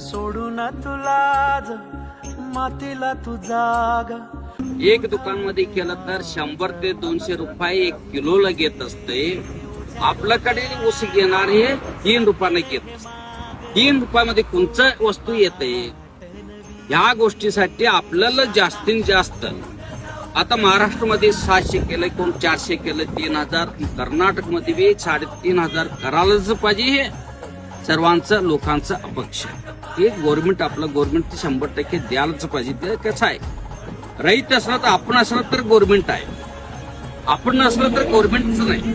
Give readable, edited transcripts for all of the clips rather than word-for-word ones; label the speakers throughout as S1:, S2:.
S1: सोडून तुला मातीला तू जागा.
S2: एक दुकानमध्ये केलं तर 100 ते 200 रुपये 1 किलोला घेत असते. आपल्याकडे ऊस घेणारे 3 रुपयाने घेत असते. 3 रुपयामध्ये कोणचं वस्तू येते. ह्या गोष्टीसाठी आपल्याला जास्तीत जास्त आता महाराष्ट्रामध्ये 700 केलंय, कोण 400 केलं, 3000. कर्नाटकमध्ये बी 3500 करायलाच पाहिजे. हे सर्वांचं लोकांचं अपेक्षा. हे गव्हर्नमेंट आपलं गव्हर्नमेंट 100% द्यायलाच पाहिजे. ते कसं आहे, रहित असलं तर आपण असलं तर गव्हर्नमेंट आहे, आपण नसलं तर गव्हर्नमेंटच नाही.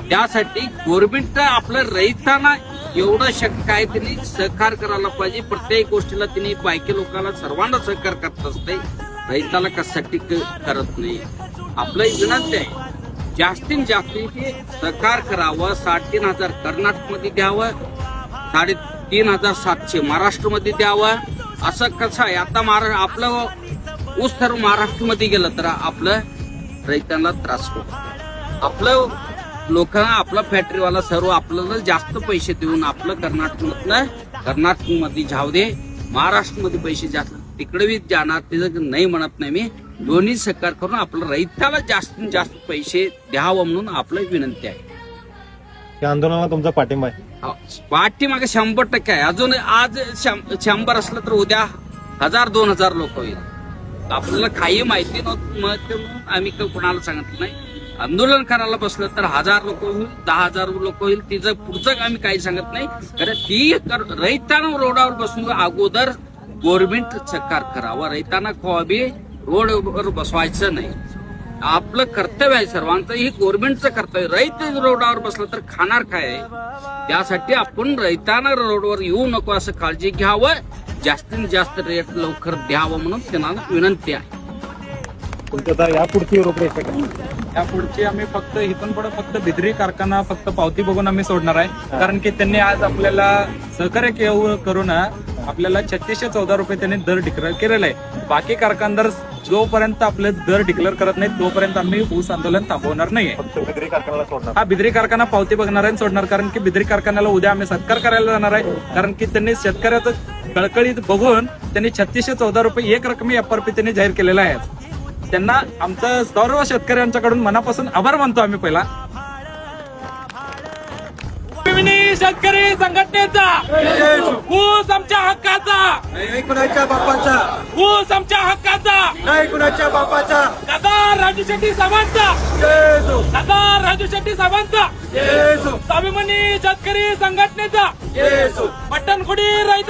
S2: त्यासाठी गव्हर्नमेंट आपलं रहितांना एवढं शक्य आहे त्यांनी सहकार करायला पाहिजे. प्रत्येक गोष्टीला त्यांनी बायके लोकांना सर्वांना सहकार करत असते, रहिताला कशासाठी करत नाही. आपलं विनंती आहे जास्तीत जास्त सहकार करावं. 3,500 कर्नाटकमध्ये द्यावं, 3,700 महाराष्ट्रामध्ये द्यावं. असं कसं आहे, आता आपलं ऊस सर्व महाराष्ट्रामध्ये गेलं तर आपलं रहितांना त्रास होतो. आपलं लोकांना आपला फॅक्टरीवाला सर्व आपल्याला जास्त पैसे देऊन आपलं कर्नाटकमध्ये जाऊ दे, महाराष्ट्रामध्ये पैसे जास्त तिकडे बी जाणार. तिथं नाही म्हणत नाही मी, दोन्ही सहकार करून आपलं रहिताला जास्तीत जास्त पैसे द्यावं म्हणून आपलं विनंती आहे.
S3: या आंदोलनाला तुमचा पाठिंबा आहे?
S2: पाठीमागे 100% आहे. अजून आज 100 असलं तर उद्या 1000-2000 लोक होईल. आपल्याला काही माहिती नव्हतं, आम्ही कोणाला सांगितलं नाही. आंदोलन करायला बसलं तर 1000 लोक होईल, 10,000 लोक होईल. तिचं पुढचं आम्ही काही सांगत नाही. कारण ती रहिताना रोडावर बसून अगोदर गव्हर्नमेंट सहकार करावा. रहिताना कधी रोडवर बसवायचं नाही. आपलं कर्तव्य आहे सर्वांचं, हे गव्हर्नमेंटचं कर्तव्य. रहित रोडावर बसलं तर खाणार काय आहे. त्यासाठी आपण रहिताना रोडवर येऊ नको असं काळजी घ्यावं. जास्तीत जास्त रेट लवकर द्यावं म्हणून त्यांना विनंती आहे.
S3: तुमच्या यापुढची रूपरेषा काय?
S4: यापुढची आम्ही फक्त इथून पुढे फक्त बिद्री कारखाना फक्त पावती बघून आम्ही सोडणार आहे. कारण की त्यांनी आज आपल्याला सहकार्य करून आपल्याला 3614 रुपये त्यांनी दर डिक्लेअर केलेला आहे. बाकी कारखानदार जोपर्यंत आपले दर डिक्लेअर करत नाही तोपर्यंत आम्ही ऊस आंदोलन थांबवणार नाहीये.
S3: बिद्री कारखान्याला सोडणार?
S4: हा, बिद्री कारखाना पावती बघणार आहे सोडणार. कारण की बिद्री कारखान्याला उद्या आम्ही सत्कार करायला जाणार आहे. कारण की त्यांनी शेतकऱ्याचं कळकळीत बघून त्यांनी 3614 रुपये एक रकमी FRP त्यांनी जाहीर केलेला आहे. त्यांना आमचं सर्व शेतकऱ्यांच्याकडून मनापासून आभार मानतो आम्ही. पहिला शेतकरी संघटनेचा ऊस आमच्या हक्काचा,
S1: नाही कुणाच्या बापाचा,
S4: ऊस आमच्या हक्काचा,
S1: नाही कुणाच्या बापाचा.
S4: सरदार राजू शेट्टी साहेबांचा, सरदार राजू शेट्टी साहेबांचा, स्वाभिमानी शेतकरी संघटनेचा, पट्टणखोडी रहित